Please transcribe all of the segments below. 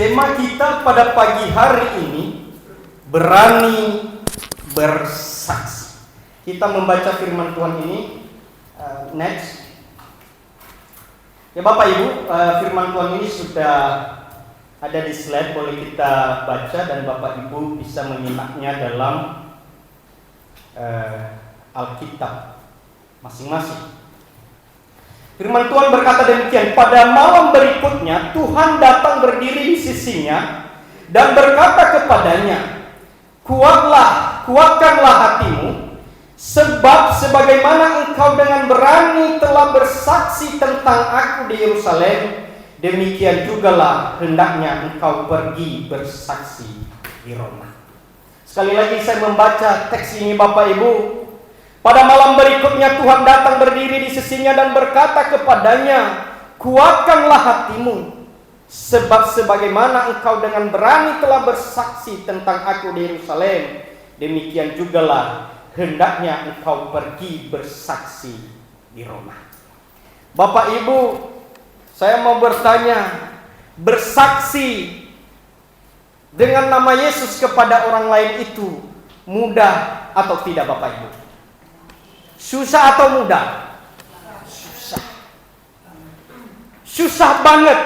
Tema kita pada pagi hari ini berani bersaksi. Kita membaca firman Tuhan ini. Next. Ya Bapak Ibu, firman Tuhan ini sudah ada di slide, boleh kita baca dan Bapak Ibu bisa menyimaknya dalam Alkitab masing-masing. Firman Tuhan berkata demikian, pada malam berikutnya Tuhan datang berdiri di sisinya dan berkata kepadanya, kuatkanlah hatimu, sebab sebagaimana engkau dengan berani telah bersaksi tentang aku di Yerusalem, demikian jugalah hendaknya engkau pergi bersaksi di Roma. Sekali lagi saya membaca teks ini Bapak Ibu. Pada malam berikutnya Tuhan datang berdiri di sisinya dan berkata kepadanya, kuatkanlah hatimu, sebab sebagaimana engkau dengan berani telah bersaksi tentang aku di Yerusalem, demikian jugalah hendaknya engkau pergi bersaksi di Roma. Bapak Ibu, saya mau bertanya, bersaksi dengan nama Yesus kepada orang lain itu mudah atau tidak Bapak Ibu? Susah atau mudah? Susah. Susah banget.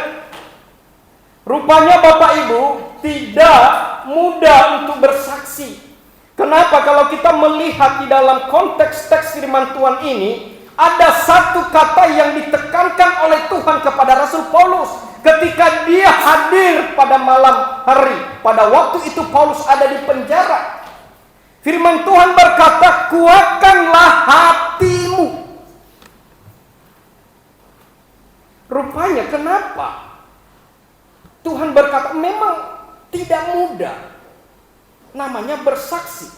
Rupanya Bapak Ibu tidak mudah untuk bersaksi. Kenapa? Kalau kita melihat di dalam konteks teks firman Tuhan ini, ada satu kata yang ditekankan oleh Tuhan kepada Rasul Paulus ketika dia hadir pada malam hari. Pada waktu itu Paulus ada di penjara. Firman Tuhan berkata, kuatkanlah hatimu. Rupanya kenapa? Tuhan berkata memang tidak mudah. Namanya bersaksi.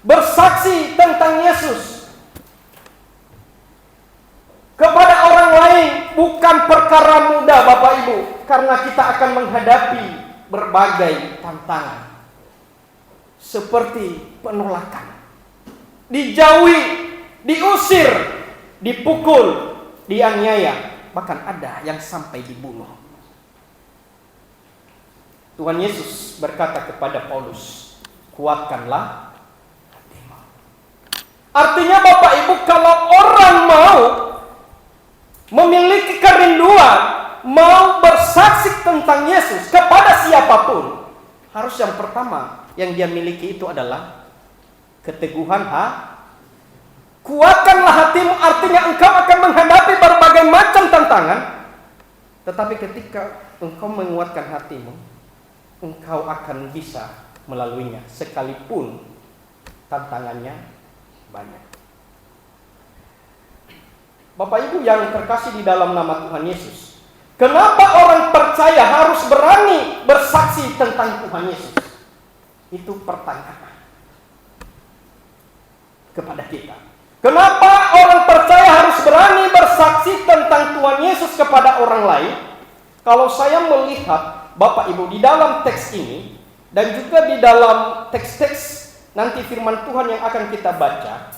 Bersaksi tentang Yesus kepada orang lain bukan perkara mudah Bapak Ibu, karena kita akan menghadapi berbagai tantangan. Seperti penolakan, dijauhi, diusir, dipukul, dianiaya, bahkan ada yang sampai dibunuh. Tuhan Yesus berkata kepada Paulus, kuatkanlah hatimu. Artinya Bapak Ibu, kalau orang mau memiliki kerinduan, mau bersaksi tentang Yesus kepada siapapun, harus yang pertama yang dia miliki itu adalah keteguhan kuatkanlah hatimu, artinya engkau akan menghadapi berbagai macam tantangan. Tetapi ketika engkau menguatkan hatimu, engkau akan bisa melaluinya sekalipun tantangannya banyak. Bapak Ibu yang terkasih di dalam nama Tuhan Yesus, kenapa orang percaya harus berani bersaksi tentang Tuhan Yesus? Itu pertanyaan kepada kita. Kenapa orang percaya harus berani bersaksi tentang Tuhan Yesus kepada orang lain? Kalau saya melihat Bapak Ibu di dalam teks ini dan juga di dalam teks-teks nanti firman Tuhan yang akan kita baca,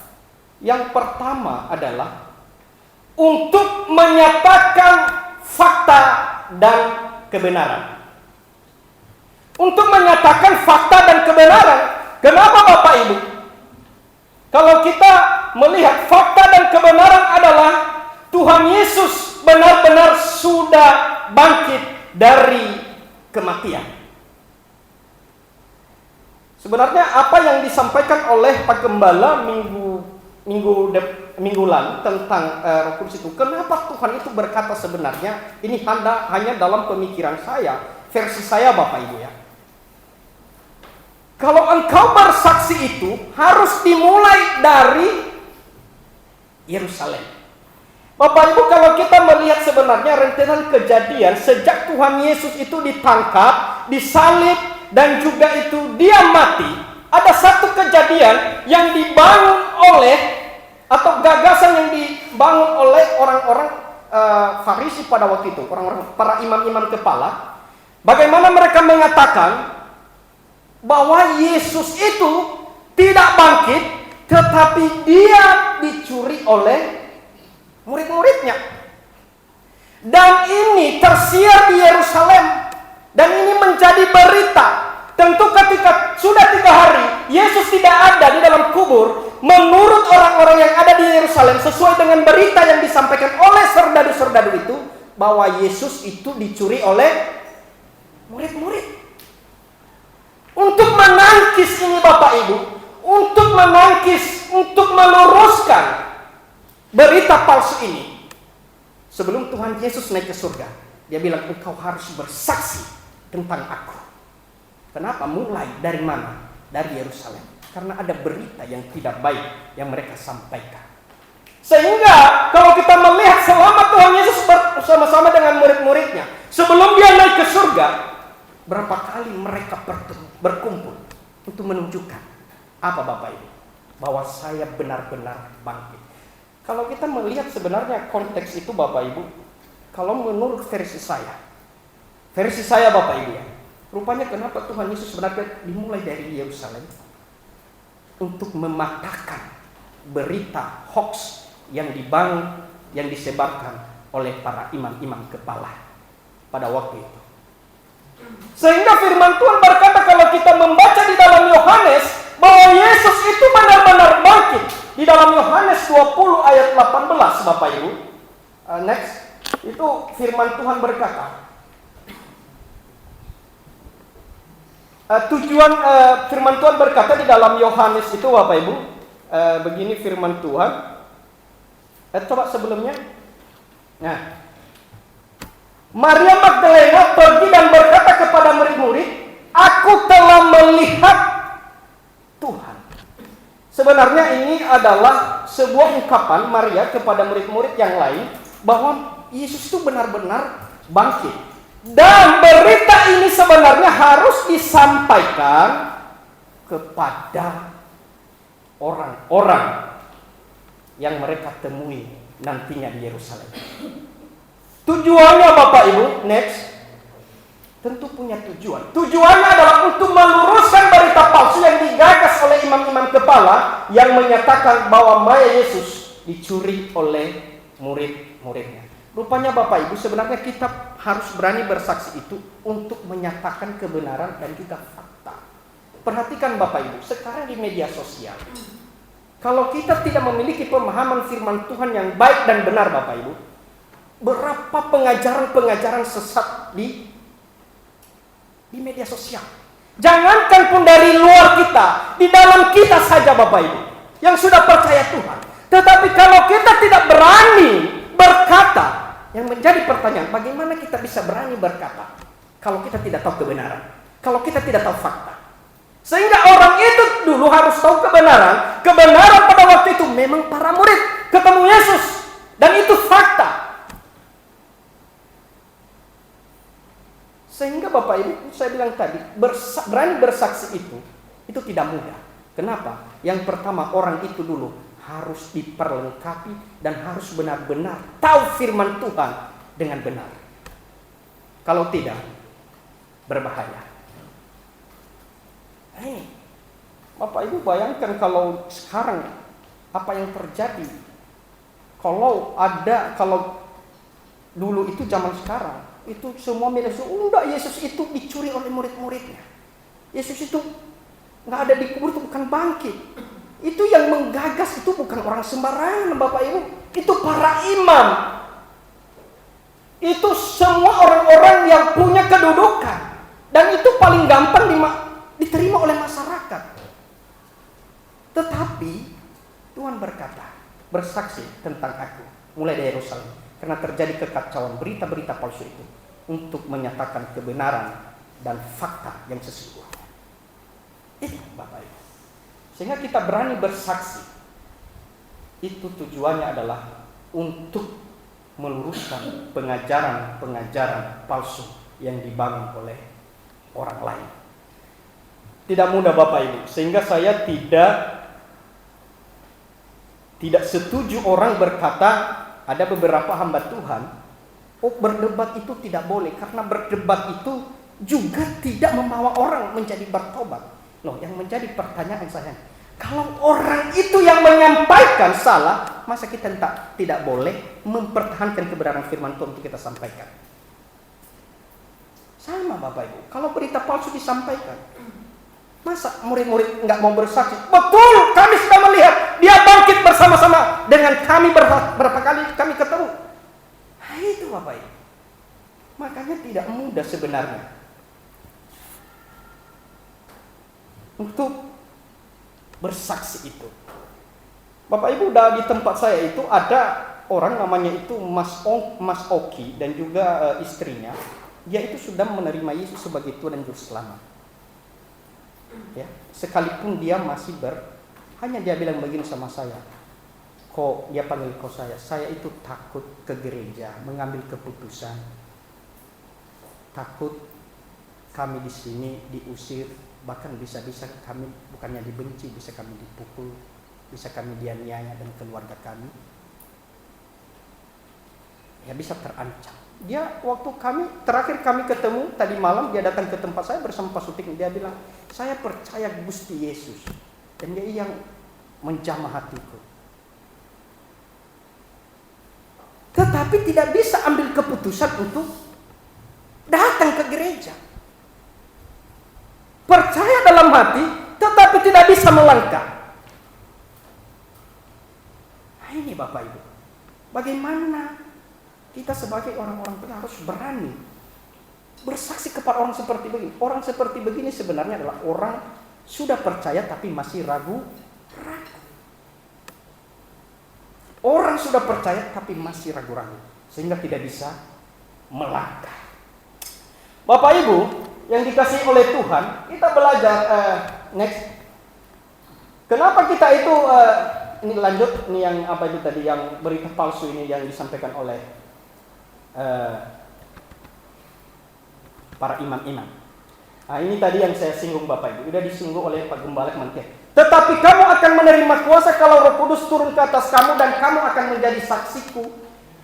yang pertama adalah untuk menyatakan fakta dan kebenaran. Untuk menyatakan fakta dan kebenaran. Kenapa Bapak Ibu? Kalau kita melihat fakta dan kebenaran adalah Tuhan Yesus benar-benar sudah bangkit dari kematian. Sebenarnya apa yang disampaikan oleh Pak Gembala minggu lalu tentang Roh Kudus itu, kenapa Tuhan itu berkata sebenarnya ini hanya dalam pemikiran saya, versi saya Bapak Ibu ya. Kalau engkau bersaksi itu harus dimulai dari Yerusalem. Bapak Ibu, kalau kita melihat sebenarnya rentetan kejadian sejak Tuhan Yesus itu ditangkap, disalib, dan juga itu dia mati, ada satu kejadian yang dibangun oleh, atau gagasan yang dibangun oleh orang-orang Farisi pada waktu itu, orang-orang para imam-imam kepala. Bagaimana mereka mengatakan bahwa Yesus itu tidak bangkit, tetapi dia dicuri oleh murid-muridnya. Dan ini tersiar di Yerusalem. Dan ini menjadi berita. Tentu ketika sudah 3 hari Yesus tidak ada di dalam kubur, menurut orang-orang yang ada di Yerusalem, sesuai dengan berita yang disampaikan oleh serdadu-serdadu itu, bahwa Yesus itu dicuri oleh murid-murid. Untuk menangkis ini Bapak Ibu, untuk meluruskan berita palsu ini, sebelum Tuhan Yesus naik ke surga, dia bilang, engkau harus bersaksi tentang aku. Kenapa? Mulai dari mana? Dari Yerusalem. Karena ada berita yang tidak baik yang mereka sampaikan. Sehingga kalau kita melihat selama Tuhan Yesus bersama-sama dengan murid-muridnya, sebelum dia naik ke surga, berapa kali mereka berkumpul untuk menunjukkan apa Bapak Ibu? Bahwa saya benar-benar bangkit. Kalau kita melihat sebenarnya konteks itu Bapak Ibu, kalau menurut versi saya Bapak Ibu ya, rupanya kenapa Tuhan Yesus sebenarnya dimulai dari Yerusalem untuk mematahkan berita hoax yang dibangun, yang disebarkan oleh para imam-imam kepala pada waktu itu. Sehingga firman Tuhan berkata kalau kita membaca di dalam Yohanes bahwa Yesus itu benar-benar bangkit. Di dalam Yohanes 20 ayat 18 Bapak Ibu. Next. Itu firman Tuhan berkata. Firman Tuhan berkata di dalam Yohanes itu Bapak Ibu, begini firman Tuhan. Coba sebelumnya. Nah, Maria Magdalena pergi dan berkata kepada murid-murid, aku telah melihat Tuhan. Sebenarnya ini adalah sebuah ungkapan Maria kepada murid-murid yang lain bahwa Yesus itu benar-benar bangkit. Dan berita ini sebenarnya harus disampaikan kepada orang-orang yang mereka temui nantinya di Yerusalem. Tujuannya Bapak Ibu, next, tentu punya tujuan. Tujuannya adalah untuk meluruskan berita palsu yang digagas oleh imam-imam kepala yang menyatakan bahwa Maya Yesus dicuri oleh murid-muridnya. Rupanya Bapak Ibu, sebenarnya kita harus berani bersaksi itu untuk menyatakan kebenaran dan juga fakta. Perhatikan Bapak Ibu, sekarang di media sosial, kalau kita tidak memiliki pemahaman firman Tuhan yang baik dan benar Bapak Ibu, berapa pengajaran-pengajaran sesat di media sosial. Jangankan pun dari luar kita, di dalam kita saja Bapak Ibu, yang sudah percaya Tuhan. Tetapi kalau kita tidak berani berkata, yang menjadi pertanyaan, bagaimana kita bisa berani berkata kalau kita tidak tahu kebenaran, kalau kita tidak tahu fakta? Sehingga orang itu dulu harus tahu kebenaran. Kebenaran pada waktu itu memang para murid ketemu Yesus, dan itu fakta. Sehingga Bapak Ibu, saya bilang tadi, berani bersaksi itu tidak mudah. Kenapa? Yang pertama, orang itu dulu harus diperlengkapi dan harus benar-benar tahu firman Tuhan dengan benar. Kalau tidak, berbahaya. Bapak Ibu bayangkan kalau sekarang apa yang terjadi. Kalau dulu itu zaman sekarang, itu semua media sosial, enggak, Yesus itu dicuri oleh murid-muridnya. Yesus itu nggak ada di kubur, itu bukan bangkit. Itu yang menggagas itu bukan orang sembarangan Bapak Ibu, itu para imam. Itu semua orang-orang yang punya kedudukan, dan itu paling gampang diterima oleh masyarakat. Tetapi Tuhan berkata, bersaksi tentang aku mulai dari Yerusalem, karena terjadi kekacauan berita-berita palsu itu untuk menyatakan kebenaran dan fakta yang sesungguhnya. Itu Bapak Ibu. Sehingga kita berani bersaksi. Itu tujuannya adalah untuk meluruskan pengajaran-pengajaran palsu yang dibangun oleh orang lain. Tidak mudah Bapak Ibu. Sehingga saya tidak setuju orang berkata, ada beberapa hamba Tuhan, berdebat itu tidak boleh, karena berdebat itu juga tidak membawa orang menjadi bertobat. Loh, yang menjadi pertanyaan saya, kalau orang itu yang menyampaikan salah, masa kita tidak boleh mempertahankan kebenaran firman Tuhan untuk kita sampaikan? Sama Bapak Ibu, kalau berita palsu disampaikan, masa murid-murid nggak mau bersaksi? Betul, kami sudah melihat dia bangkit bersama-sama dengan kami berapa kali kami ketemu. Nah, itu Bapak Ibu. Makanya tidak mudah sebenarnya untuk bersaksi itu. Bapak Ibu, di tempat saya itu ada orang namanya itu Mas Oki dan juga istrinya. Dia itu sudah menerima Yesus sebagai Tuhan dan Juru Selamat. Ya, sekalipun dia masih hanya dia bilang begini sama saya. Kok dia panggil kau saya itu takut ke gereja mengambil keputusan. Takut kami di sini diusir, bahkan bisa-bisa kami bukannya dibenci, bisa kami dipukul, bisa kami dianiaya dan keluarga kami. Ya bisa terancam. Dia waktu terakhir kami ketemu tadi malam, dia datang ke tempat saya bersama Pak Sutik. Dia bilang, saya percaya Gusti Yesus dan dia yang menjamah hatiku. Tetapi tidak bisa ambil keputusan untuk datang ke gereja. Percaya dalam hati, tetapi tidak bisa melangkah. Nah, ini Bapak Ibu, bagaimana kita sebagai orang-orang benar harus berani bersaksi kepada orang seperti begini. Orang seperti begini sebenarnya adalah orang sudah percaya tapi masih ragu. Orang sudah percaya tapi masih ragu-ragu, sehingga tidak bisa melangkah. Bapak Ibu yang dikasihi oleh Tuhan, kita belajar next. Kenapa kita itu ini lanjut, ini yang apa itu tadi, yang berita palsu ini yang disampaikan oleh para imam-imam. Nah, ini tadi yang saya singgung Bapak Ibu, sudah disinggung oleh Pak Gembala kemarin. Tetapi kamu akan menerima kuasa kalau Roh Kudus turun ke atas kamu dan kamu akan menjadi saksiku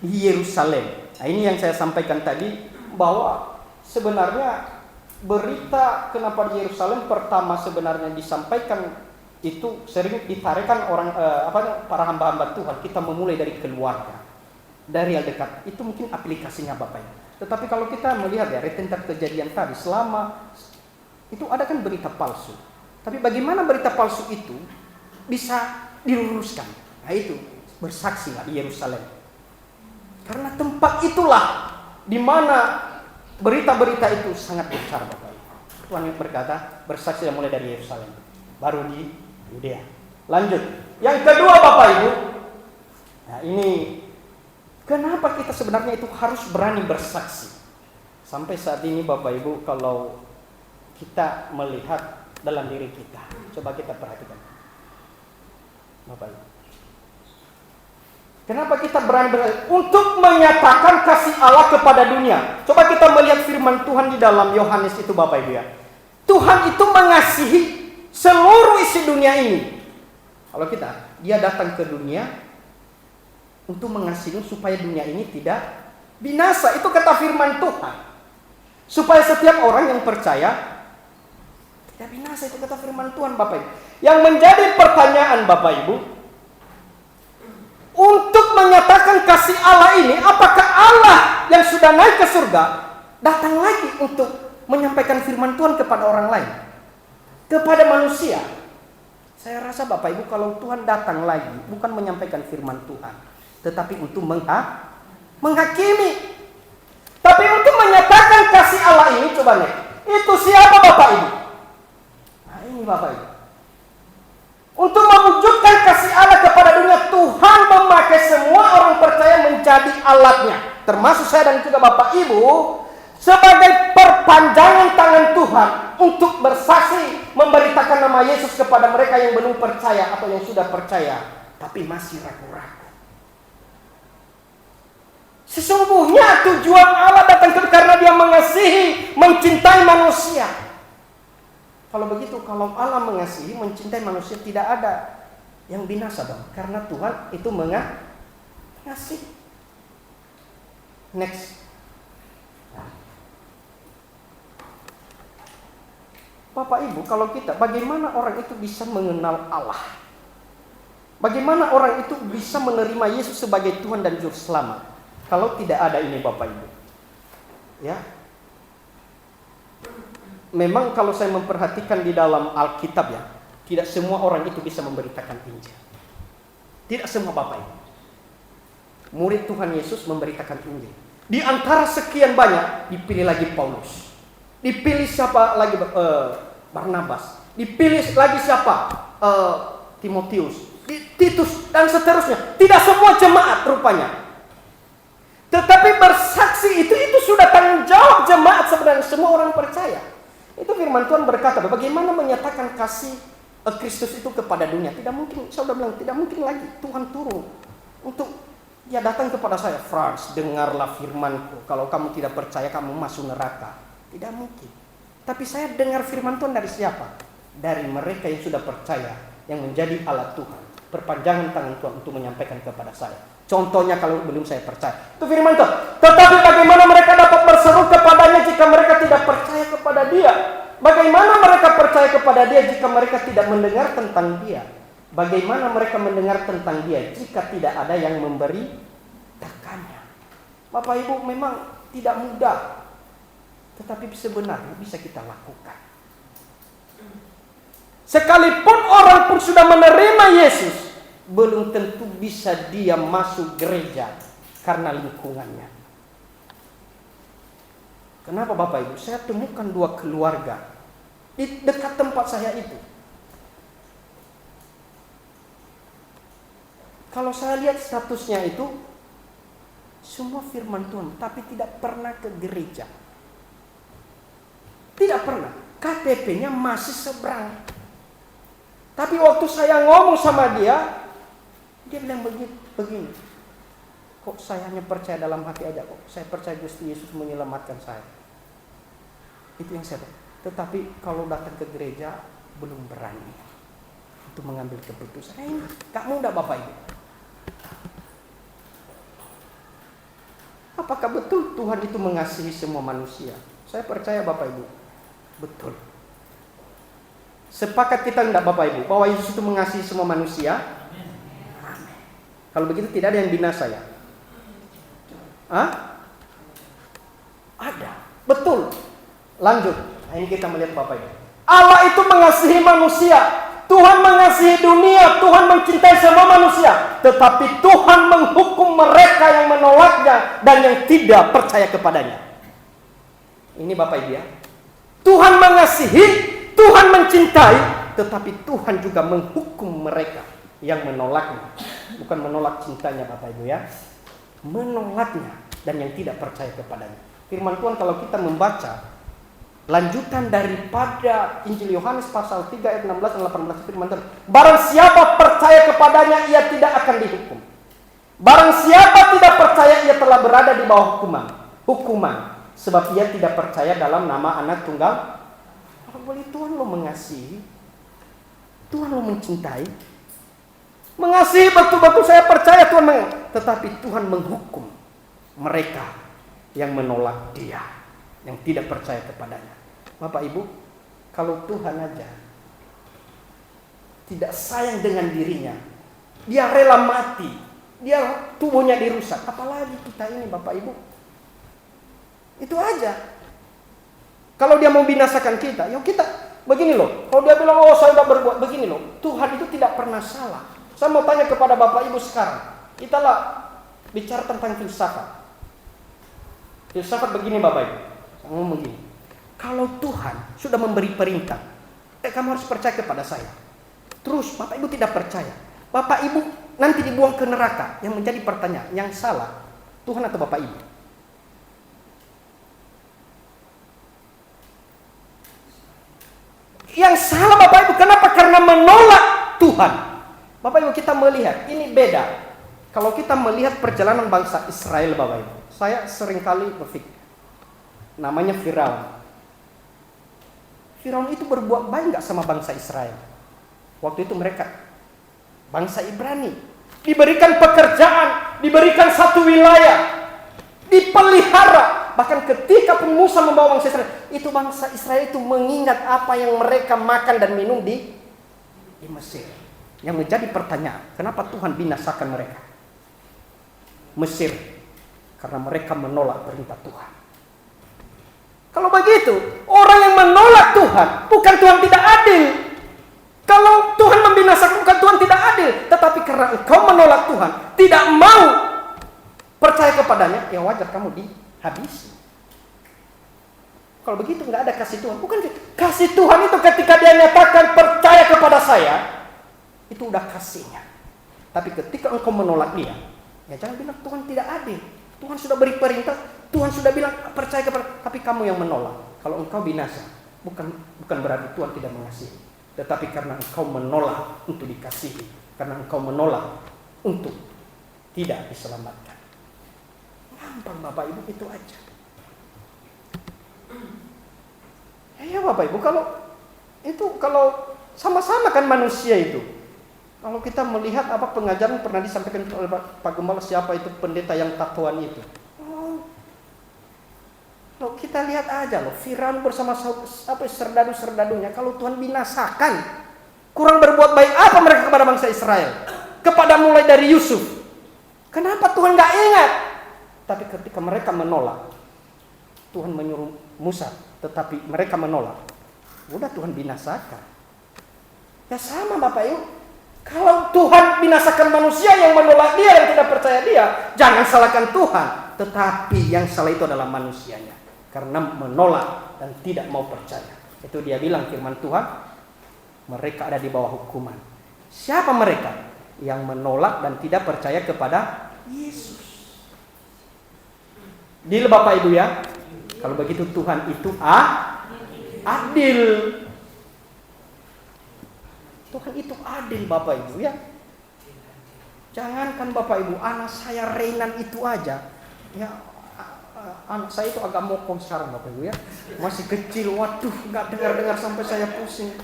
di Yerusalem. Nah, ini yang saya sampaikan tadi, bahwa sebenarnya berita kenapa di Yerusalem pertama sebenarnya disampaikan itu sering ditarikan orang para hamba-hamba Tuhan. Kita memulai dari keluarga, dari yang dekat. Itu mungkin aplikasinya Bapak Ibu. Tetapi kalau kita melihat ya rentetan kejadian tadi, selama itu ada kan berita palsu. Tapi bagaimana berita palsu itu bisa diluruskan? Nah itu, bersaksilah di Yerusalem. Karena tempat itulah di mana berita-berita itu sangat besar Bapak Ibu. Tuhan yang berkata, bersaksi mulai dari Yerusalem, baru di Yudea. Lanjut. Yang kedua Bapak Ibu, nah ini kenapa kita sebenarnya itu harus berani bersaksi? Sampai saat ini Bapak Ibu, kalau kita melihat dalam diri kita, coba kita perhatikan Bapak Ibu. Kenapa kita berani bersaksi? Untuk menyatakan kasih Allah kepada dunia. Coba kita melihat firman Tuhan di dalam Yohanes itu Bapak Ibu ya. Tuhan itu mengasihi seluruh isi dunia ini. Kalau dia datang ke dunia untuk mengasihi supaya dunia ini tidak binasa. Itu kata firman Tuhan. Supaya setiap orang yang percaya tidak binasa, itu kata firman Tuhan Bapak Ibu. Yang menjadi pertanyaan Bapak Ibu, untuk menyatakan kasih Allah ini, apakah Allah yang sudah naik ke surga datang lagi untuk menyampaikan firman Tuhan kepada orang lain, kepada manusia? Saya rasa Bapak Ibu, kalau Tuhan datang lagi bukan menyampaikan firman Tuhan, tetapi untuk menghakimi. Tapi untuk menyatakan kasih Allah ini, coba nih, itu siapa Bapak Ibu? Nah ini Bapak Ibu. Untuk mewujudkan kasih Allah kepada dunia, Tuhan memakai semua orang percaya menjadi alatnya, termasuk saya dan juga Bapak Ibu, sebagai perpanjangan tangan Tuhan untuk bersaksi, memberitakan nama Yesus kepada mereka yang belum percaya atau yang sudah percaya tapi masih ragu-ragu. Sesungguhnya tujuan Allah datang karena Dia mengasihi, mencintai manusia. Kalau begitu, kalau Allah mengasihi, mencintai manusia, tidak ada yang binasa dong. Karena Tuhan itu mengasihi. Next. Bapak Ibu, kalau kita, bagaimana orang itu bisa mengenal Allah? Bagaimana orang itu bisa menerima Yesus sebagai Tuhan dan Juru Selamat? Kalau tidak ada ini Bapak Ibu. Ya. memang kalau saya memperhatikan di dalam Alkitab ya, tidak semua orang itu bisa memberitakan Injil. Tidak semua Bapak Ibu. Murid Tuhan Yesus memberitakan Injil. Di antara sekian banyak, dipilih lagi Paulus. Dipilih siapa lagi? Barnabas. Dipilih lagi siapa? Timotius. Titus dan seterusnya. Tidak semua jemaat rupanya. Tetapi bersaksi itu sudah tanggung jawab jemaat sebenarnya, semua orang percaya. Itu firman Tuhan berkata, bagaimana menyatakan kasih Kristus itu kepada dunia? Tidak mungkin, saya sudah bilang, tidak mungkin lagi Tuhan turun untuk dia datang kepada saya, Frans, dengarlah firmanku. Kalau kamu tidak percaya, kamu masuk neraka. Tidak mungkin. Tapi saya dengar firman Tuhan dari siapa? Dari mereka yang sudah percaya, yang menjadi alat Tuhan, perpanjangan tangan Tuhan untuk menyampaikan kepada saya. Contohnya kalau belum saya percaya, itu firman Tuhan. Tetapi bagaimana mereka dapat berseru kepadanya jika mereka tidak percaya kepada dia? Bagaimana mereka percaya kepada dia jika mereka tidak mendengar tentang dia? Bagaimana mereka mendengar tentang dia jika tidak ada yang memberitakannya? Bapak Ibu, memang tidak mudah, tetapi sebenarnya bisa kita lakukan. Sekalipun orang pun sudah menerima Yesus, belum tentu bisa dia masuk gereja karena lingkungannya. Kenapa Bapak Ibu? Saya temukan 2 keluarga di dekat tempat saya itu. Kalau saya lihat statusnya itu, semua firman Tuhan, tapi tidak pernah ke gereja. Tidak pernah. KTP-nya masih seberang. Tapi waktu saya ngomong sama dia bilang begini. Kok saya hanya percaya dalam hati aja kok. Saya percaya Gusti Yesus menyelamatkan saya. Itu yang saya tahu. Tetapi kalau datang ke gereja, belum berani untuk mengambil keputusan. Ini gak mudah Bapak Ibu. Apakah betul Tuhan itu mengasihi semua manusia? Saya percaya Bapak Ibu, betul. Sepakat kita enggak Bapak Ibu bahwa Yesus itu mengasihi semua manusia? Amin. Kalau begitu tidak ada yang binasa ya? Ada, betul. Lanjut, ini kita melihat Bapak Ibu. Allah itu mengasihi manusia. Tuhan mengasihi dunia, Tuhan mencintai semua manusia, tetapi Tuhan menghukum mereka yang menolaknya dan yang tidak percaya kepadanya. Ini Bapak Ibu ya. Tuhan mengasihi, Tuhan mencintai, tetapi Tuhan juga menghukum mereka yang menolaknya. Bukan menolak cintanya Bapak Ibu ya, menolaknya dan yang tidak percaya kepadanya. Firman Tuhan kalau kita membaca lanjutan daripada Injil Yohanes pasal 3 ayat 16 dan 18 firman Tuhan. Barang siapa percaya kepadanya, ia tidak akan dihukum. Barang siapa tidak percaya, ia telah berada di bawah hukuman. Sebab ia tidak percaya dalam nama anak tunggal. Kalau boleh Tuhan lo mengasihi, Tuhan lo mencintai. Mengasihi betul-betul saya percaya Tuhan tetapi Tuhan menghukum mereka yang menolak dia, yang tidak percaya kepadanya. Bapak Ibu, kalau Tuhan aja tidak sayang dengan dirinya, dia rela mati, dia tubuhnya dirusak, apalagi kita ini Bapak Ibu. Itu aja. Kalau dia mau binasakan kita, yuk kita begini loh. Kalau dia bilang, oh saya sudah berbuat begini loh, Tuhan itu tidak pernah salah. Saya mau tanya kepada Bapak Ibu sekarang, kita lah bicara tentang filsafat. Filsafat begini Bapak Ibu, saya ngomong begini. Kalau Tuhan sudah memberi perintah, kamu harus percaya kepada saya. Terus Bapak Ibu tidak percaya, Bapak Ibu nanti dibuang ke neraka. Yang menjadi pertanyaan, yang salah Tuhan atau Bapak Ibu? Yang salah Bapak Ibu, kenapa? Karena menolak Tuhan. Bapak Ibu kita melihat, ini beda. Kalau kita melihat perjalanan bangsa Israel Bapak Ibu, saya seringkali berpikir, namanya Firaun. Firaun itu berbuat baik gak sama bangsa Israel? Waktu itu mereka bangsa Ibrani, diberikan pekerjaan, diberikan satu wilayah, dipelihara. Bahkan ketika Musa membawa bangsa Israel, itu bangsa Israel itu mengingat apa yang mereka makan dan minum di Mesir. Yang menjadi pertanyaan, kenapa Tuhan binasakan mereka? Mesir, karena mereka menolak perintah Tuhan. Kalau begitu, orang yang menolak Tuhan, bukan Tuhan tidak adil. Kalau Tuhan membinasakan, bukan Tuhan tidak adil, tetapi karena engkau menolak Tuhan, tidak mau percaya kepadanya, ya wajar kamu dihabisi. Kalau begitu nggak ada kasih Tuhan. Bukan kasih Tuhan itu ketika dia nyatakan percaya kepada saya, itu udah kasihnya. Tapi ketika engkau menolak dia, ya jangan bilang Tuhan tidak adil. Tuhan sudah beri perintah, Tuhan sudah bilang percaya kepada, tapi kamu yang menolak. Kalau engkau binasa, bukan berarti Tuhan tidak mengasihi, tetapi karena engkau menolak untuk dikasihi, karena engkau menolak untuk tidak diselamatkan. Gampang Bapak Ibu, itu aja. Ya Bapak Ibu, kalau sama-sama kan manusia itu. Kalau kita melihat apa pengajaran pernah disampaikan oleh Pak Gembala, siapa itu pendeta yang tatoan itu. Loh, kita lihat aja loh, Firaun bersama serdadu-serdadunya. Kalau Tuhan binasakan, kurang berbuat baik apa mereka kepada bangsa Israel? Kepada mulai dari Yusuf. Kenapa Tuhan gak ingat? Tapi ketika mereka menolak, Tuhan menyuruh Musa, tetapi mereka menolak. Udah Tuhan binasakan. Ya sama Bapak Ibu. Kalau Tuhan binasakan manusia yang menolak dia, yang tidak percaya dia, jangan salahkan Tuhan. Tetapi yang salah itu adalah manusianya, karena menolak dan tidak mau percaya. Itu dia bilang firman Tuhan, mereka ada di bawah hukuman. Siapa mereka? Yang menolak dan tidak percaya kepada Yesus. Deal Bapak Ibu ya. Kalau begitu Tuhan itu adil. Tuhan itu adil Bapak Ibu ya. Jangankan Bapak Ibu, anak saya Renan itu aja. Ya, anak saya itu agak mokong sekarang Bapak Ibu ya. Masih kecil, waduh, nggak dengar sampai saya pusing.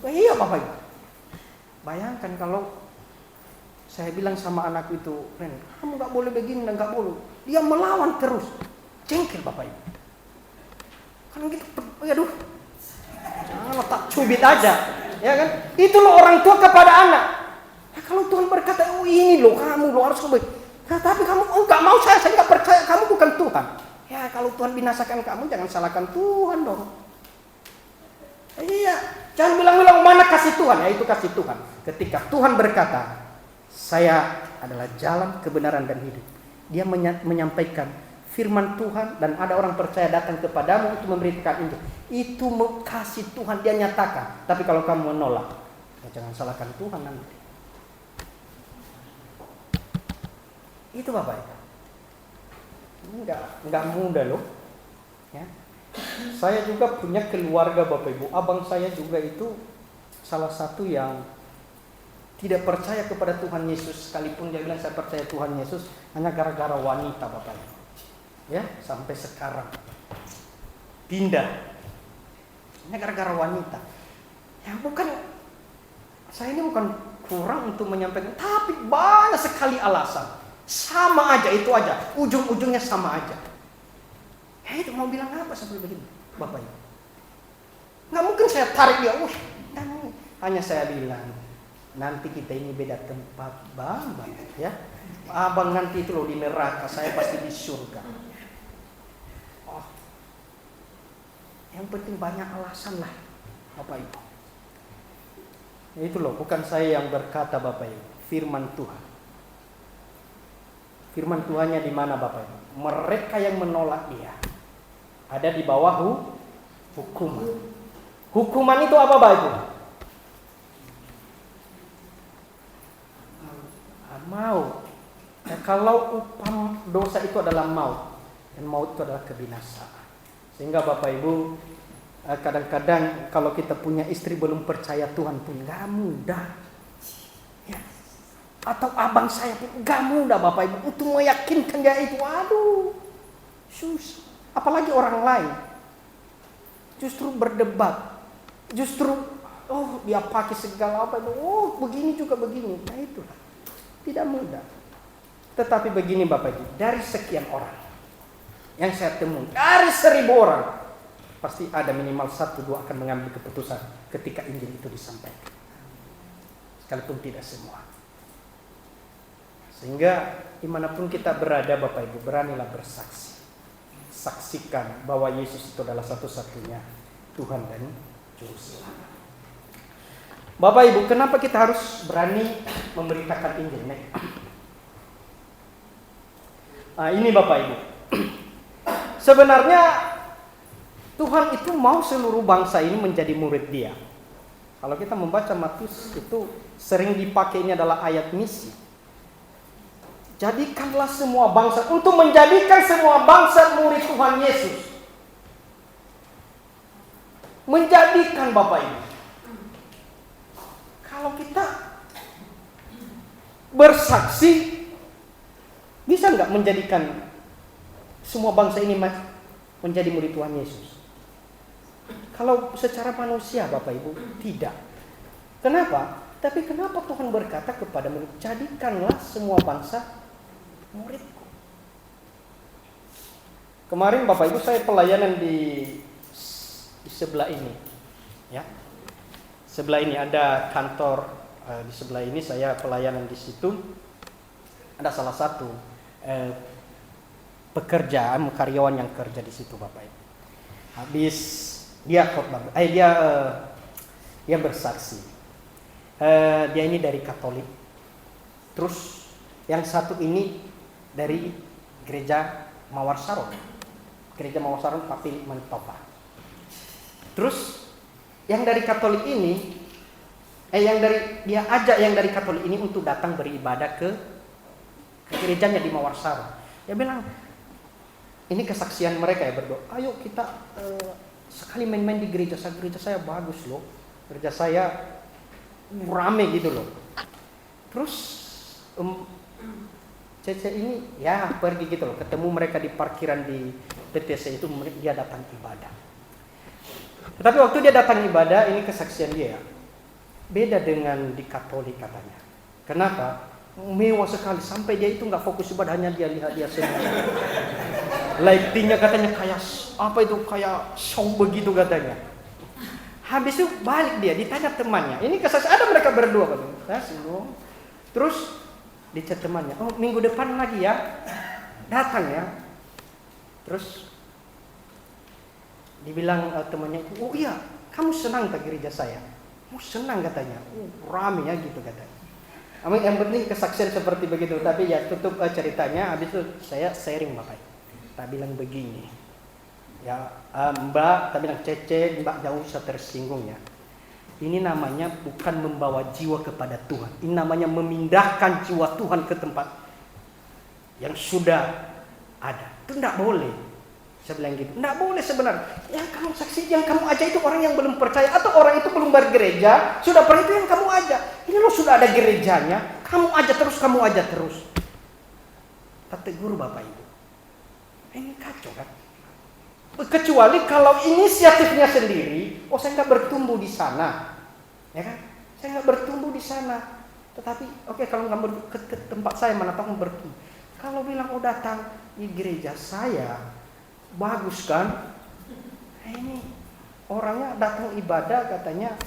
Iya Bapak Ibu. Bayangkan kalau saya bilang sama anak itu, Ren, kamu nggak boleh begini dan nggak boleh. Dia melawan terus, jengkel Bapak Ibu. Kan gitu, aduh. Jangan letak cubit aja, ya kan? Itu loh orang tua kepada anak. Ya, kalau Tuhan berkata, oh ini loh kamu lo harus kembali. Nah, tapi kamu nggak mau saya nggak percaya, kamu bukan Tuhan. Ya kalau Tuhan binasakan kamu, jangan salahkan Tuhan dong. Iya, jangan bilang-bilang mana kasih Tuhan. Ya itu kasih Tuhan. Ketika Tuhan berkata, saya adalah jalan, kebenaran dan hidup. Dia menyampaikan firman Tuhan dan ada orang percaya datang kepadamu untuk memberitakan Injil. Itu kasih Tuhan, dia nyatakan. Tapi kalau kamu menolak, ya jangan salahkan Tuhan nanti. Itu Bapak Ibu. Enggak mudah loh. Ya. Saya juga punya keluarga Bapak Ibu. Abang saya juga itu salah satu yang tidak percaya kepada Tuhan Yesus, sekalipun dia bilang saya percaya Tuhan Yesus hanya gara-gara wanita Bapak Ibu. Ya, sampai sekarang pindah hanya gara-gara wanita. Ya bukan, saya ini bukan kurang untuk menyampaikan, tapi banyak sekali alasan. Sama aja, itu aja, ujung-ujungnya sama aja. Ya itu mau bilang apa sampai begini Bapak Ibu? Nggak mungkin saya tarik dia, hanya saya bilang nanti kita ini beda tempat Bang, ya. Abang nanti itu loh di neraka, saya pasti di surga. Yang penting banyak alasan lah Bapak Ibu. Ya itu loh, bukan saya yang berkata Bapak Ibu, firman Tuhan. Firman Tuhannya di mana Bapak Ibu? Mereka yang menolak dia ada di bawah hukuman. Hukuman itu apa Bapak Ibu? Maut. Ya, kalau upah dosa itu adalah maut, dan maut itu adalah kebinasaan. Sehingga Bapak Ibu, kadang-kadang kalau kita punya istri belum percaya Tuhan pun gak mudah. Ya. Atau abang saya pun gak mudah Bapak Ibu untuk meyakinkan dia itu. Aduh, susah. Apalagi orang lain. Justru berdebat. Justru, dia pakai segala apa itu. Begini juga begini. Nah itulah. Tidak mudah. Tetapi begini Bapak Ibu, dari sekian orang yang saya temui, dari 1000 orang, pasti ada minimal 1-2 akan mengambil keputusan ketika Injil itu disampaikan. Sekalipun tidak semua. Sehingga dimanapun kita berada Bapak Ibu, beranilah bersaksi. saksikan bahwa Yesus itu adalah satu-satunya Tuhan dan Juru Selamat. Bapak Ibu, kenapa kita harus berani memberitakan Injil? Nah, ini Bapak Ibu. Sebenarnya Tuhan itu mau seluruh bangsa ini menjadi murid Dia. Kalau kita membaca Matius itu sering dipakai, ini adalah ayat misi. Jadikanlah semua bangsa, untuk menjadikan semua bangsa murid Tuhan Yesus. Menjadikan Bapak Ibu. Kalau kita bersaksi, bisa nggak menjadikan semua bangsa ini menjadi murid Tuhan Yesus? Kalau secara manusia Bapak Ibu, tidak. Kenapa? Tapi kenapa Tuhan berkata kepada mereka, jadikanlah semua bangsa muridku. Kemarin Bapak Ibu saya pelayanan di sebelah ini, ya. Sebelah ini ada kantor, di sebelah ini saya pelayanan di situ. Ada salah satu pekerjaan karyawan yang kerja di situ Bapak Ibu. Habis dia khotbah, dia bersaksi. Dia ini dari Katolik. Terus yang satu ini dari gereja Mawar Saron. Gereja Mawar Saron Kapil Mentopa. Terus yang dari Katolik ini dia ajak yang dari Katolik ini untuk datang beribadah ke gerejanya di Mawar Saron. Dia bilang, ini kesaksian mereka ya berdoa. Ayo kita sekali main-main di gereja saya bagus loh. Gereja saya rame gitu loh. Terus Cece ini ya pergi gitu loh, ketemu mereka di parkiran di PTC itu, dia datang ibadah. Tetapi waktu dia datang ibadah, ini kesaksian dia, beda dengan di Katolik katanya. Kenapa? Mewah sekali, sampai dia itu nggak fokus ibadah, hanya dia lihat dia semua. Lightingnya katanya kayak apa itu, kayak show begitu katanya. Habis itu balik dia, ditanya temannya. Ini kesaksian, ada mereka berdua katanya. Terus dicet temannya, oh minggu depan lagi ya, datang ya. Terus dibilang temannya itu, oh iya, kamu senang ke gereja saya? Oh senang katanya, rame ya gitu katanya. Yang penting kesaksian seperti begitu. Tapi ya tutup ceritanya, habis itu saya sharing Bapak. Tak bilang begini, ya Mbak, tak bilang Cece, Mbak jauh bisa tersinggung ya. Ini namanya bukan membawa jiwa kepada Tuhan. Ini namanya memindahkan jiwa Tuhan ke tempat yang sudah ada. Itu tidak boleh. Saya bilang gitu. Tidak boleh sebenarnya. Yang kamu saksi, yang kamu ajak itu orang yang belum percaya. Atau orang itu belum bergereja. Sudah pernah, itu yang kamu ajak. Ini loh sudah ada gerejanya. Kamu ajak terus. Kata guru Bapak Ibu. Ini kacau kan? Kecuali kalau inisiatifnya sendiri, oh saya nggak bertumbuh di sana, ya kan? Saya nggak bertumbuh di sana. Tetapi, oke, kalau nggak ke tempat saya, mana tahu bertumbuh. Kalau bilang oh datang di gereja saya, bagus kan? Ini orangnya datang ibadah katanya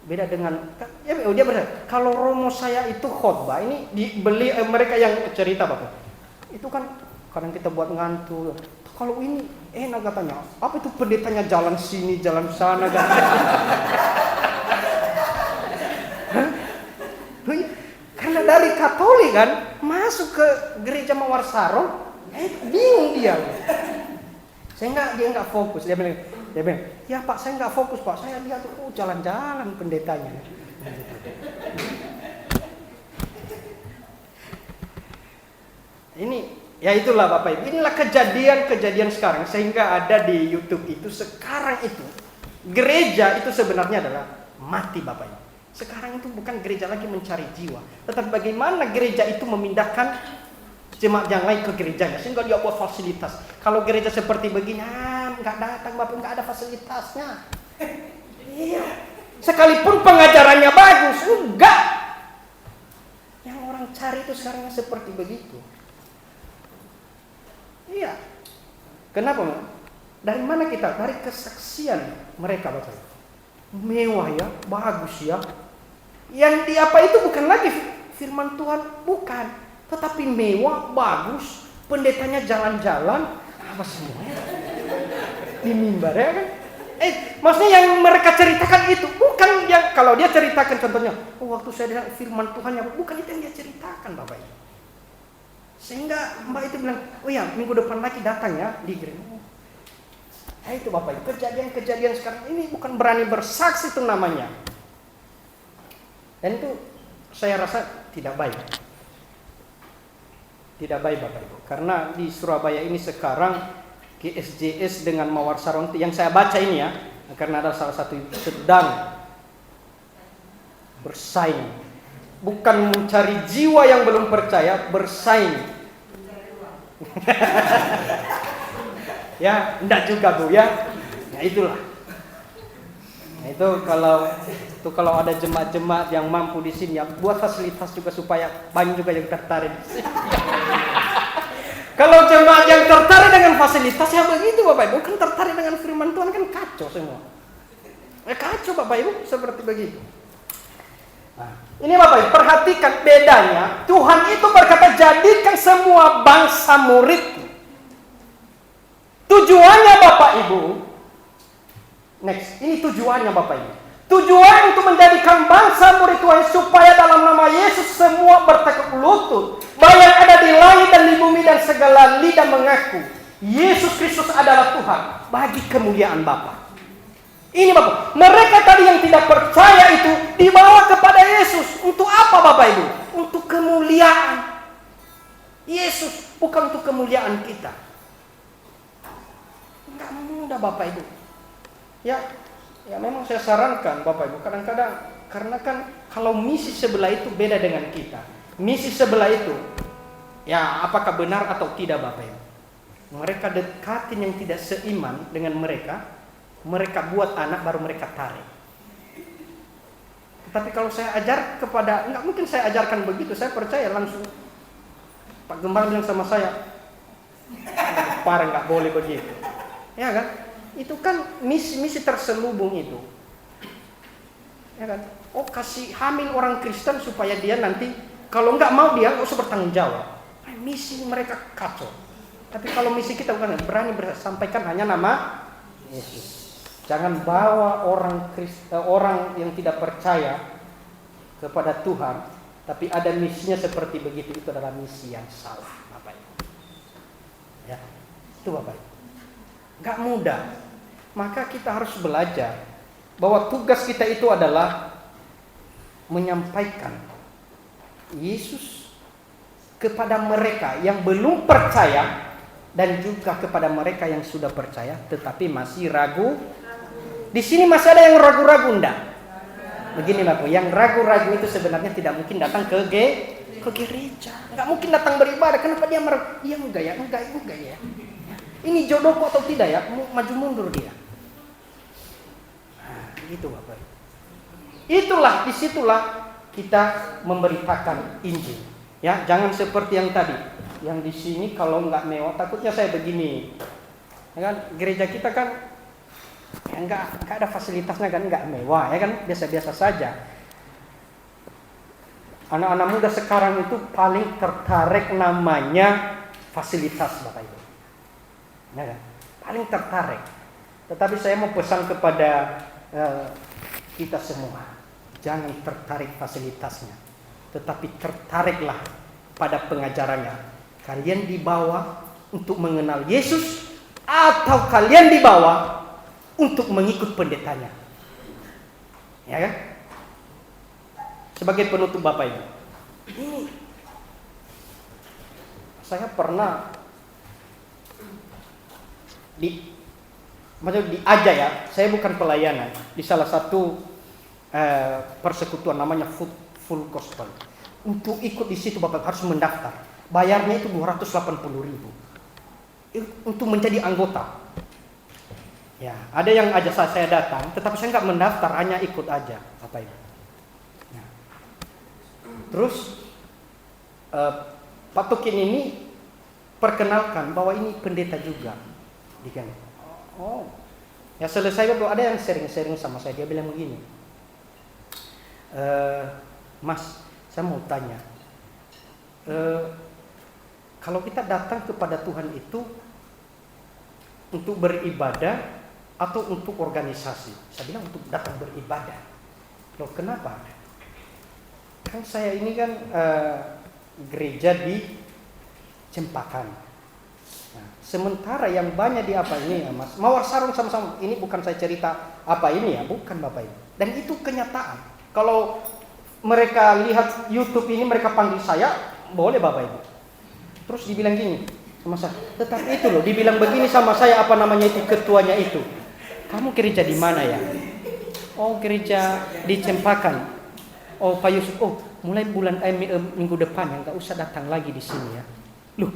beda dengan, ya dia benar. Kalau romo saya itu khotbah, ini dibeli mereka yang cerita Bapak. Itu kan kadang kita buat ngantuk. Kalau ini enak katanya. Apa itu pendetanya jalan sini, jalan sana kan? Karena dari Katolik kan masuk ke gereja Mawar Saron, bingung dia. Dia nggak fokus. Dia bilang, ya Pak, saya nggak fokus Pak. Saya lihat jalan-jalan pendetanya. Ini. Ya itulah Bapak Ibu, inilah kejadian sekarang, sehingga ada di YouTube itu sekarang itu gereja itu sebenarnya adalah mati Bapak Ibu. Sekarang itu bukan gereja lagi mencari jiwa, tetapi bagaimana gereja itu memindahkan jemaat yang lain ke gerejanya, sehingga dia buat fasilitas. Kalau gereja seperti begini, nggak datang Bapak, nggak ada fasilitasnya. Iya, sekalipun pengajarannya bagus, enggak. Yang orang cari itu sekarang seperti begitu. Iya. Kenapa? Dari mana kita? Dari kesaksian mereka Bapak. Mewah ya, bagus ya. Yang diapa itu bukan lagi firman Tuhan, bukan. Tetapi mewah, bagus. Pendetanya jalan-jalan, apa semua ya? Di mimbar ya kan? Maksudnya yang mereka ceritakan itu bukan yang kalau dia ceritakan contohnya, waktu saya dengar firman Tuhan yang bukan itu yang dia ceritakan Bapak Ibu. Sehingga Mbak itu bilang, oh ya minggu depan lagi datang ya di gereja. Itu Bapak Ibu, kejadian-kejadian sekarang ini bukan berani bersaksi itu namanya. Dan itu saya rasa tidak baik. Tidak baik Bapak Ibu. Karena di Surabaya ini sekarang GSJS dengan Mawar Saronti yang saya baca ini ya, karena ada salah satu sedang bersaing. Bukan mencari jiwa yang belum percaya, bersaing. Ya, enggak juga Bu ya. Nah itulah. Nah, itu kalau ada jemaat-jemaat yang mampu di sini ya, buat fasilitas juga supaya banyak juga yang tertarik. Kalau jemaat yang tertarik dengan fasilitas ya begitu Bapak Ibu, kan tertarik dengan firman Tuhan kan kacau semua. Kacau Bapak Ibu seperti begitu. Nah, ini Bapak Ibu perhatikan bedanya. Tuhan itu berkata jadikan semua bangsa muridku. Tujuannya Bapak Ibu, next, ini tujuannya Bapak Ibu. Tujuan untuk menjadikan bangsa murid Tuhan supaya dalam nama Yesus semua bertekuk lutut, baik yang ada di langit dan di bumi dan segala lidah mengaku Yesus Kristus adalah Tuhan bagi kemuliaan Bapa. Ini Bapak, mereka tadi yang tidak percaya itu dibawa kepada Yesus. Untuk apa Bapak Ibu? Untuk kemuliaan Yesus, bukan untuk kemuliaan kita. Enggak mudah Bapak Ibu. Ya memang saya sarankan Bapak Ibu, kadang-kadang karena kan kalau misi sebelah itu beda dengan kita. Misi sebelah itu ya apakah benar atau tidak Bapak Ibu. Mereka dekatin yang tidak seiman dengan mereka buat anak baru mereka tarik. Tapi kalau saya ajar kepada, enggak mungkin saya ajarkan begitu, saya percaya langsung Pak Gembala bilang sama saya, parah enggak boleh begitu. Ya kan? Itu kan misi terselubung itu. Ya kan? Oh kasih hamil orang Kristen supaya dia nanti kalau nggak mau dia nggak usah bertanggung jawab. Misi mereka kacau. Tapi kalau misi kita bukan berani sampaikan hanya nama Yesus. Jangan bawa orang yang tidak percaya kepada Tuhan, tapi ada misinya seperti begitu, itu adalah misi yang salah, Bapak Ibu. Ya, itu Bapak Ibu. Nggak mudah. Maka kita harus belajar bahwa tugas kita itu adalah menyampaikan Yesus kepada mereka yang belum percaya dan juga kepada mereka yang sudah percaya tetapi masih ragu. Di sini masih ada yang ragu-ragu enggak? Begini Bapak, yang ragu-ragu itu sebenarnya tidak mungkin datang ke gereja. Enggak mungkin datang beribadah. Kenapa dia meragu? Iya enggak ya. Ini jodohku atau tidak ya? Maju mundur dia. Gitu Bapak. Disitulah kita memberitakan Injil. Ya, jangan seperti yang tadi. Yang di sini kalau nggak mewah, takutnya saya begini. Ya kan, gereja kita kan ya nggak ada fasilitasnya kan, nggak mewah, ya kan, biasa-biasa saja. Anak-anak muda sekarang itu paling tertarik namanya fasilitas Bapak Ibu. Ya kan? Paling tertarik. Tetapi saya mau pesan kepada kita semua, jangan tertarik fasilitasnya, tetapi tertariklah pada pengajarannya. Kalian dibawa untuk mengenal Yesus atau kalian dibawa untuk mengikut pendetanya? Ya kan? Sebagai penutup Bapak Ibu, ini saya pernah diajak ya, saya bukan pelayanan di salah satu persekutuan namanya Full Gospel. Untuk ikut di situ Bapak harus mendaftar. Bayarnya itu 280.000 untuk menjadi anggota. Ya, ada yang ajak saya datang, tetapi saya nggak mendaftar, hanya ikut aja Bapak Ibu. Ya. Terus Pak Tukin ini perkenalkan bahwa ini pendeta juga, dikan. Oh, ya selesai Bapak, ada yang sharing sama saya. Dia bilang begini, Mas, saya mau tanya, kalau kita datang kepada Tuhan itu untuk beribadah atau untuk organisasi? Saya bilang untuk datang beribadah. Loh, kenapa? Kan saya ini kan gereja di Cempaka. Nah, sementara yang banyak di apa ini ya Mas, Mawar Sarung sama-sama. Ini bukan saya cerita apa ini ya, bukan Bapak Ibu. Dan itu kenyataan. Kalau mereka lihat YouTube ini, mereka panggil saya, boleh Bapak Ibu. Terus dibilang gini sama saya, tetapi itu loh, dibilang begini sama saya, apa namanya itu, ketuanya itu. Kamu gereja di mana ya? Oh, gereja di Cempaka. Oh, Pak Yusuf, oh mulai bulan minggu depan ya, nggak usah datang lagi di sini ya. Loh,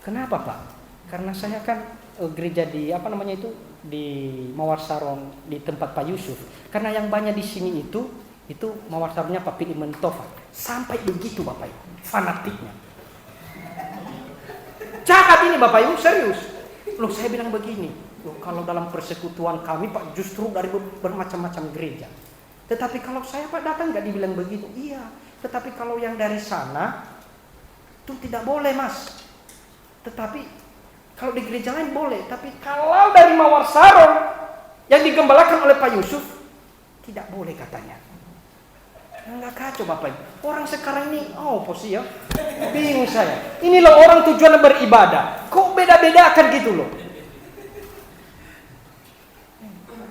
kenapa Pak? Karena saya kan gereja di apa namanya itu, di Mawar Sarong, di tempat Pak Yusuf. Karena yang banyak di sini itu Mawar Sarongnya Pak Pilih Mentova. Sampai begitu Bapak Ibu, fanatiknya. Jahat ini Bapak Ibu, serius. Loh, saya bilang begini, loh, kalau dalam persekutuan kami Pak justru dari bermacam-macam gereja. Tetapi kalau saya Pak datang nggak dibilang begitu. Iya, tetapi kalau yang dari sana itu tidak boleh Mas. Tetapi kalau di gereja lain boleh. Tapi kalau dari Mawar Sarong yang digembalakan oleh Pak Yusuf, tidak boleh katanya. Enggak kacau Bapak Ibu. Orang sekarang ini, posisi ya, bingung saya. Ini loh orang tujuannya beribadah. Kok beda-bedakan gitu loh.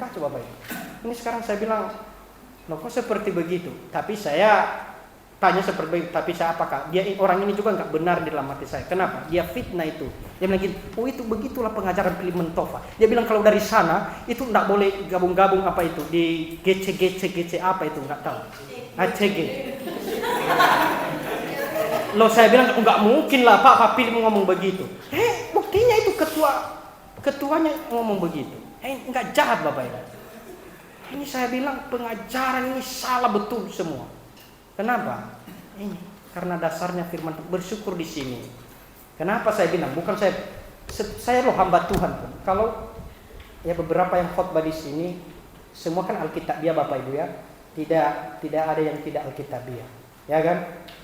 Kacau Bapak Ibu. Ini sekarang saya bilang, loh kok seperti begitu? Tapi saya tanya seperti itu. Tapi saya apakah dia orang ini juga nggak benar di dalam hati saya? Kenapa? Dia fitnah itu. Dia bilang gini, oh itu begitulah pengajaran Pilih Mentova. Dia bilang kalau dari sana itu nggak boleh gabung-gabung apa itu di GC apa itu nggak tahu. ACG. Loh saya bilang nggak mungkin lah Pak Pilih ngomong begitu. Buktinya itu ketuanya ngomong begitu. Nggak jahat Bapak Ibu. Ini saya bilang pengajaran ini salah betul semua. Kenapa? Ini karena dasarnya firman bersyukur di sini. Kenapa saya bilang? Bukan saya loh hamba Tuhan. Kalau ya beberapa yang khotbah di sini semua kan Alkitabiah Bapak Ibu ya. Tidak ada yang tidak Alkitabiah. Ya kan?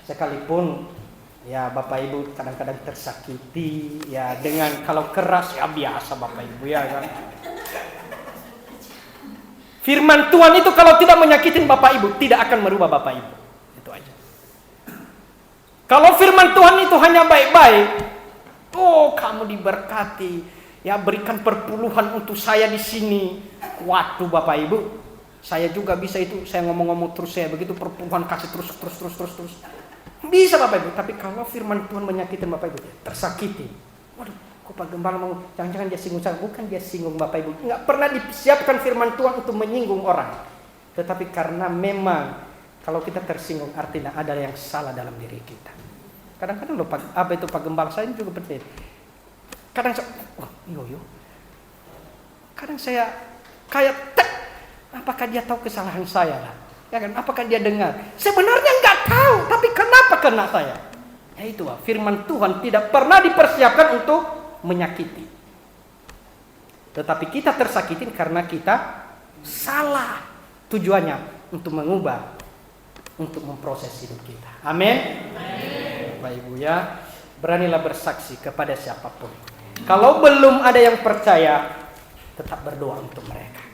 Sekalipun ya Bapak Ibu kadang-kadang tersakiti ya dengan kalau keras ya biasa Bapak Ibu ya kan. Firman Tuhan itu kalau tidak menyakitin Bapak Ibu tidak akan merubah Bapak Ibu. Itu aja. Kalau firman Tuhan itu hanya baik-baik, oh kamu diberkati, ya berikan perpuluhan untuk saya di sini. Waduh Bapak Ibu, saya juga bisa itu, saya ngomong-ngomong terus saya begitu perpuluhan kasih terus. Bisa Bapak Ibu, tapi kalau firman Tuhan menyakitin Bapak Ibu, tersakiti. Waduh, kok Pak Gembala mau jangan-jangan dia singgung saya? Bukan dia singgung Bapak Ibu. Enggak pernah disiapkan firman Tuhan untuk menyinggung orang. Tetapi karena memang kalau kita tersinggung artinya ada yang salah dalam diri kita. Kadang-kadang loh apa itu Pak Gembala saya juga berbeda. Kadang kadang saya kayak apakah dia tahu kesalahan saya lah? Ya kan? Apakah dia dengar? Sebenarnya enggak tahu, tapi kenapa kena saya? Ya itu firman Tuhan tidak pernah dipersiapkan untuk menyakiti. Tetapi kita tersakitin karena kita salah. Tujuannya untuk mengubah, untuk memproses hidup kita. Amin. Bapak Ibu ya, beranilah bersaksi kepada siapapun. Kalau belum ada yang percaya, tetap berdoa untuk mereka.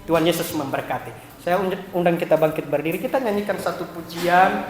Tuhan Yesus memberkati. Saya undang kita bangkit berdiri, kita nyanyikan satu pujian.